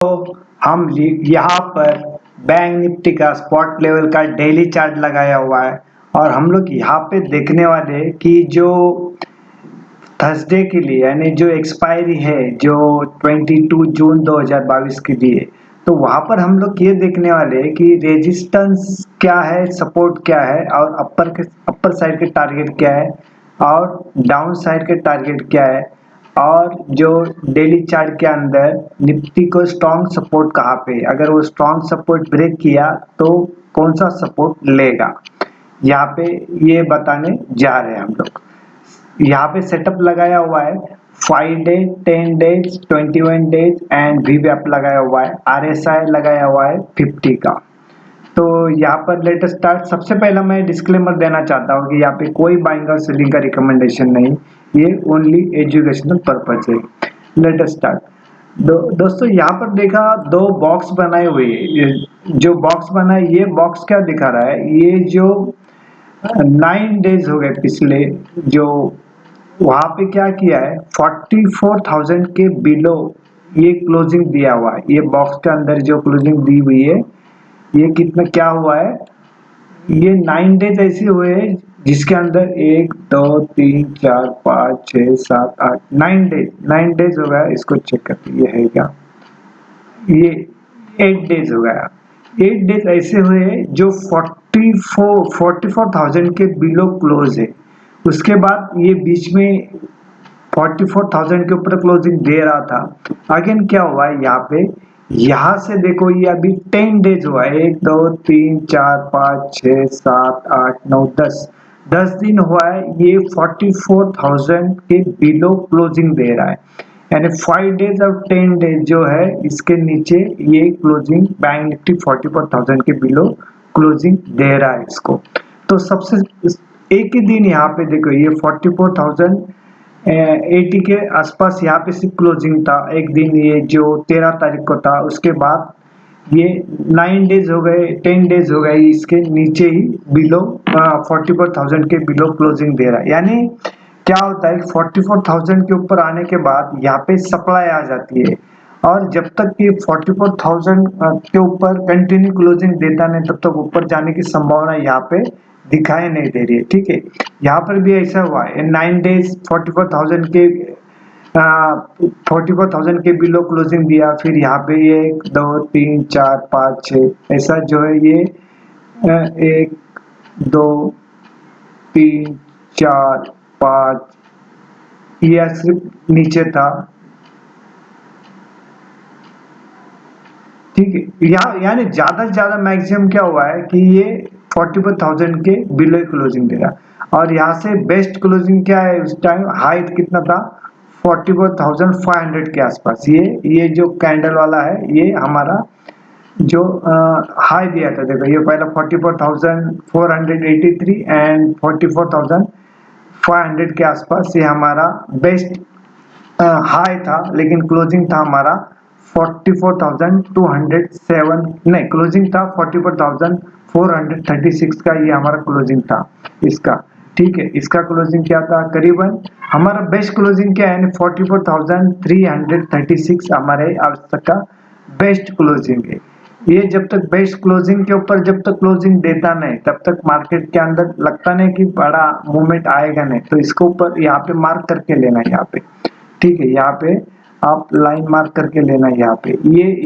तो हम यहाँ पर बैंक निफ्टी का स्पॉट लेवल का डेली चार्ट लगाया हुआ है और हम लोग यहाँ पे देखने वाले हैं कि जो थर्सडे के लिए यानी जो एक्सपायरी है जो 22 जून 2022 के लिए, तो वहाँ पर हम लोग ये देखने वाले हैं कि रेजिस्टेंस क्या है, सपोर्ट क्या है और अपर साइड के टारगेट क्या है और डाउन साइड के टारगेट क्या है और जो डेली चार्ट के अंदर निफ्टी को स्ट्रॉन्ग सपोर्ट कहाँ पे, अगर वो स्ट्रॉन्ग सपोर्ट ब्रेक किया तो कौन सा सपोर्ट लेगा, यहाँ पे ये बताने जा रहे हैं हम लोग। यहाँ पे सेटअप लगाया हुआ है 5 डेज, 10 डेज, 21 डेज एंड वीवैप लगाया हुआ है, आरएसआई लगाया हुआ है 50 का। तो यहाँ पर लेट स्टार्ट। सबसे पहला मैं डिस्क्लेमर देना चाहता हूँ कि यहाँ पे कोई बाइंग और सेलिंग का रिकमेंडेशन नहीं, ये ओनली एजुकेशनल पर्पज है। Let start. दोस्तों यहाँ पर देखा दो बॉक्स बनाए हुए, जो बॉक्स बना है ये बॉक्स क्या दिखा रहा है, ये जो 9 डेज हो गए पिछले, जो वहां पे क्या किया है 44,000 के बिलो ये क्लोजिंग दिया हुआ है। ये बॉक्स के अंदर जो क्लोजिंग दी हुई है ये कितना क्या हुआ है, ये 9 डेज ऐसे हुए हैं जिसके अंदर 1 2 3 4 5 6 7 8 9 डेज हो गया। इसको चेक करते ये है क्या, ये 8 डेज हो गया। 8 डेज ऐसे हुए जो 44,000 के बिलो क्लोज है। उसके बाद ये बीच में 44,000 के ऊपर क्लोजिंग दे रहा था। अगेन क्या हुआ है यहाँ पे, यहाँ से देखो ये अभी 10 डेज हुआ है, 1 2 3 4 5 6 7 8 9 10 10 दिन हुआ है, ये 44,000 के बिलो क्लोजिंग दे रहा है। यानी 5 डेज और 10 डेज जो है इसके नीचे ये क्लोजिंग बैंक निफ्टी 44,000 के बिलो क्लोजिंग दे रहा है इसको। तो सबसे एक ही दिन यहाँ पे देखो ये 44,080 के आसपास यहाँ पे सिर्फ क्लोजिंग था एक दिन, ये जो 13 तारीख को था। उसके बाद ये 9 डेज हो गए, 10 डेज हो गए, इसके नीचे ही बिलो 44,000 के बिलो क्लोजिंग दे रहा है। यानी क्या होता है 44,000 के ऊपर आने के बाद यहाँ पे सप्लाई आ जाती है और जब तक ये 44,000 के ऊपर कंटिन्यू क्लोजिंग देता नहीं तब तक ऊपर जाने की संभावना यहाँ पे दिखाई नहीं दे रही है। ठीक है, यहाँ पर भी ऐसा हुआ है 9 डेज 44,000 के 44,000 के बिलो क्लोजिंग दिया, फिर यहाँ पे ये 1 2 3 4 5 6 ऐसा जो है ये 1 2 3 4 5 ये सिर्फ नीचे था। ठीक है, यानी ज्यादा से ज्यादा मैक्सिमम क्या हुआ है कि ये 44,000 के बिलो क्लोजिंग दे रहा और यहाँ से बेस्ट क्लोजिंग क्या है, उस टाइम हाई कितना था 44,500 के आसपास। ये जो कैंडल वाला है ये हमारा जो हाई दिया था, देखो ये पहला 44,483 एंड 44,500 के आसपास ये हमारा बेस्ट हाई था, लेकिन क्लोजिंग था हमारा 44,207, नहीं क्लोजिंग था 44,436 का, ये हमारा क्लोजिंग था इसका। ठीक है, इसका क्लोजिंग क्या था, करीबन हमारा बेस्ट क्लोजिंग क्या है 44,336 हमारे आज तक का बेस्ट क्लोजिंग है। ये जब तक बेस्ट क्लोजिंग के ऊपर जब तक क्लोजिंग देता नहीं तब तक मार्केट के अंदर लगता नहीं कि बड़ा मूवमेंट आएगा नहीं, तो इसके ऊपर यहाँ पे मार्क करके लेना है यहाँ पे। ठीक है, यहाँ पे आप लाइन मार्क करके लेना है यहाँ पे।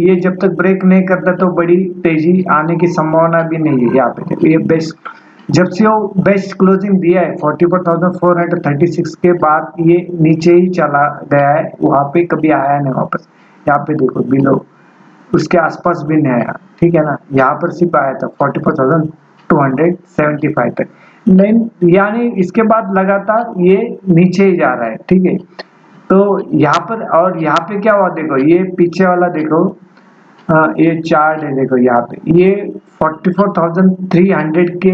ये जब तक ब्रेक नहीं करता तो बड़ी तेजी आने की संभावना भी नहीं है यहाँ पे। देखो ये बेस्ट, जब से वो बेस्ट क्लोजिंग दिया है 44,436 के बाद ये नीचे ही चला गया है, वहां पे कभी आया नहीं वापस। यहाँ पे देखो बिलो उसके आसपास भी नहीं आया। ठीक है ना, यहाँ पर सिर्फ आया था 44,275 तक, नहीं यानी इसके बाद लगातार ये नीचे ही जा रहा है। ठीक है, तो यहाँ पर और यहाँ पे क्या हुआ देखो, ये पीछे वाला देखो, ये चार्ट है देखो यहाँ पे, ये 44,300 के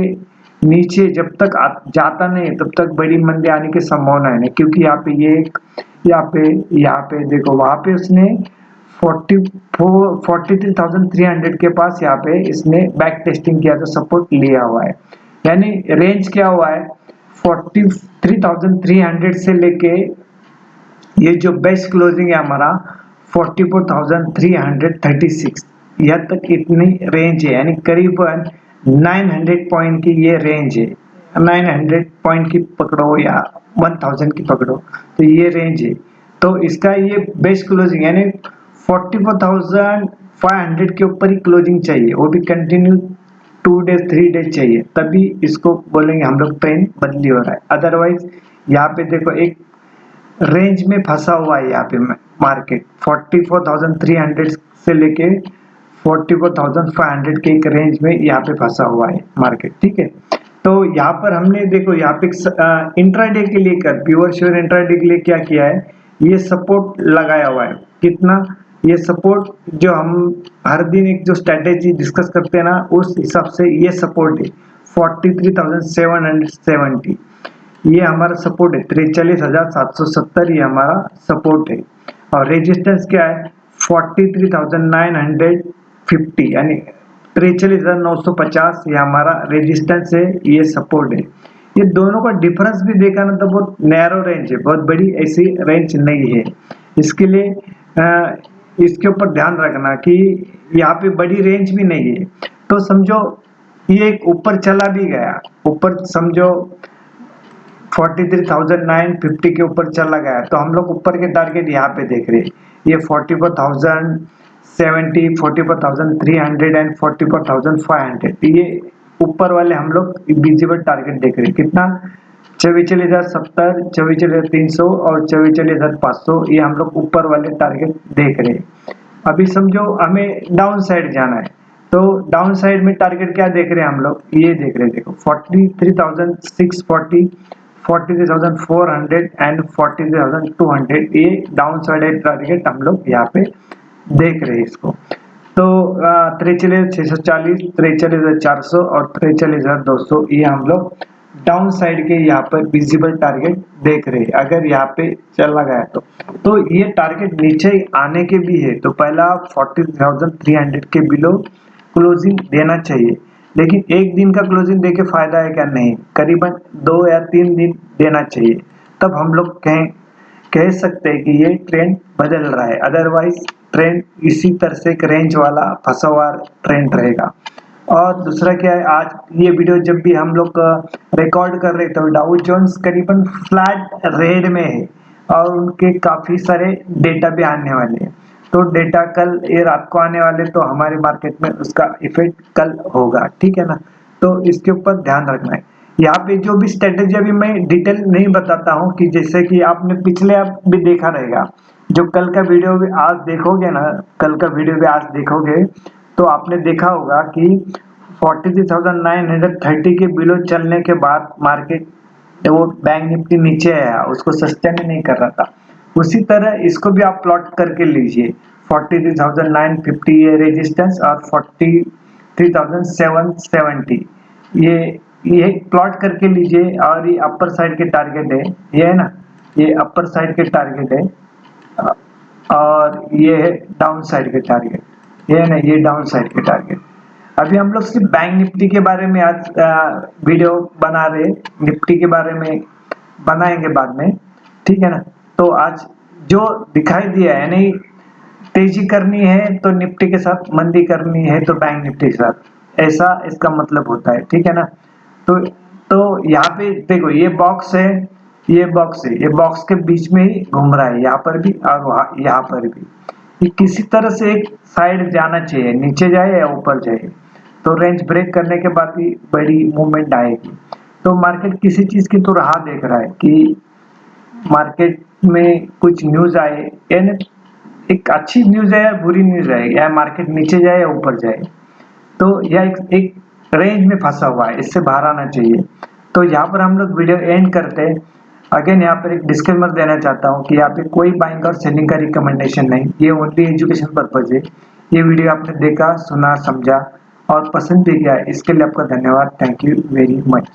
नीचे जब तक जाता नहीं तब तक बड़ी मंदी आने की संभावना है नहीं, क्योंकि यहाँ पे ये यहाँ पे देखो वहां पे उसने 43,300 के पास यहाँ पे इसने बैक टेस्टिंग किया तो सपोर्ट लिया हुआ है। यानी रेंज क्या हुआ है 43,300 से लेके ये जो बेस्ट क्लोजिंग है हमारा 44,336, यह तक इतनी रेंज है, यानी करीबन 900 पॉइंट की ये रेंज है। 900 पॉइंट की पकड़ो या 1000 की पकड़ो तो ये रेंज है। तो इसका ये बेस्ट क्लोजिंग यानी 44,500 के ऊपर ही क्लोजिंग चाहिए, वो भी कंटिन्यू 2 डेज 3 डेज चाहिए, तभी इसको बोलेंगे हम लोग ट्रेंड बदली हो रहा है। अदरवाइज यहाँ पे देखो एक रेंज में फंसा हुआ है यहाँ पे मार्केट 44,300 से लेके 44,500 के एक रेंज में यहाँ पे फंसा हुआ है मार्केट, ठीक है। तो यहाँ पर हमने देखो यहाँ पे इंट्राडे के लिए प्योर श्योर इंट्राडे के लिए क्या किया है, ये सपोर्ट लगाया हुआ है। कितना ये सपोर्ट जो हम हर दिन एक जो स्ट्रेटेजी डिस्कस करते हैं ना, उस हिसाब से ये सपोर्ट है 43,770, ये हमारा सपोर्ट है। 43,770 ये हमारा सपोर्ट है। और रेजिस्टेंस क्या है 43,950 यानी 43,950 ये हमारा रेजिस्टेंस है, ये सपोर्ट है। ये दोनों का डिफरेंस भी देखा ना तो बहुत नैरो रेंज है, बहुत बड़ी ऐसी रेंज नहीं है। इसके लिए इसके ऊपर ध्यान रखना कि यहाँ पे बड़ी रेंज भी नहीं है। तो समझो ये एक ऊपर चला भी गया, ऊपर समझो 43,950 के ऊपर चला गया, तो हम लोग ऊपर के टारगेट यहाँ पे देख रहे हैं, ये 44,070, 44,300 एंड 44,500, ये ऊपर वाले हम लोग विजिबल टारगेट देख रहे हैं। कितना 44,070, 44,300 और 44,500, ये हम लोग ऊपर वाले टारगेट देख रहे हैं। अभी समझो हमें डाउन साइड जाना है, तो डाउन साइड में टारगेट क्या देख रहे हैं हम लोग, ये देख रहे हैं देखो 43,640, 43,400 एंड 43,200, ये डाउन साइड टारगेट हम लोग यहाँ पे देख रहे हैं इसको। तो 43,640, 43,400 और 43,200 ये हम लोग डाउन साइड के यहाँ पर विजिबल टारगेट देख रहे हैं। अगर यहाँ पे चला गया तो ये टारगेट नीचे आने के भी है, तो पहला 40,300 के बिलो क्लोजिंग देना चाहिए। लेकिन एक दिन का क्लोजिंग देके फायदा है क्या, नहीं, करीबन 2 या 3 दिन देना चाहिए, तब हम लोग कह सकते हैं कि ये ट्रेंड बदल रहा है। अदरवाइज ट्रेंड इसी तरह से एक रेंज वाला फंसा हुआ ट्रेंड रहेगा। और दूसरा क्या है, आज ये वीडियो जब भी हम लोग रिकॉर्ड कर रहे तो डाउ जोन्स करीबन फ्लैट रेड में है और उनके काफी सारे डेटा भी आने वाले हैं। तो डेटा कल ये रात को आने वाले, तो हमारे मार्केट में उसका इफेक्ट कल होगा, ठीक है ना। तो इसके ऊपर ध्यान रखना है। यहाँ पे जो भी स्ट्रेटेजी अभी मैं डिटेल नहीं बताता हूँ, कि जैसे कि आपने पिछले आप भी देखा रहेगा, जो कल का वीडियो भी आज देखोगे ना, कल का वीडियो भी आज देखोगे तो आपने देखा होगा कि 43,930 के बिलो चलने के बाद मार्केट वो बैंक निफ्टी नीचे आया, उसको सस्टेन नहीं कर रहा था। उसी तरह इसको भी आप प्लॉट करके लीजिए, 43,950 ये रेजिस्टेंस और 43,770 ये प्लॉट करके लीजिए। और ये अपर साइड के टारगेट है, ये है ना, ये अपर साइड के टारगेट है और ये है डाउन साइड के टारगेट, ये है ना, ये डाउन साइड के टारगेट। अभी हम लोग सिर्फ बैंक निफ्टी के बारे में आज वीडियो बना रहे, निफ्टी के बारे में बनाएंगे बाद में, ठीक है ना। तो आज जो दिखाई दिया है, यानी तेजी करनी है तो निफ्टी के साथ, मंदी करनी है तो बैंक निफ्टी के साथ, ऐसा इसका मतलब होता है, ठीक है ना। तो यहाँ पे देखो ये बॉक्स है, ये बॉक्स है, ये बॉक्स के बीच में ही घूम रहा है, यहाँ पर भी और वहाँ यहाँ पर भी। ये किसी तरह से एक साइड जाना चाहिए, नीचे जाए या ऊपर जाए, तो रेंज ब्रेक करने के बाद ही बड़ी मूवमेंट आएगी। तो मार्केट किसी चीज की तो राह देख रहा है कि मार्केट में कुछ न्यूज आए, यानी एक अच्छी न्यूज है या बुरी न्यूज है, या मार्केट नीचे जाए या ऊपर जाए, तो यह एक रेंज में फंसा हुआ है, इससे बाहर आना चाहिए। तो यहाँ पर हम लोग वीडियो एंड करते हैं। अगेन यहाँ पर एक डिस्क्लेमर देना चाहता हूँ कि यहाँ पे कोई बाइंग और सेलिंग का रिकमेंडेशन नहीं, ये ओनली एजुकेशन पर्पज है। ये वीडियो आपने देखा, सुना, समझा और पसंद भी किया, इसके लिए आपका धन्यवाद। Thank you very much.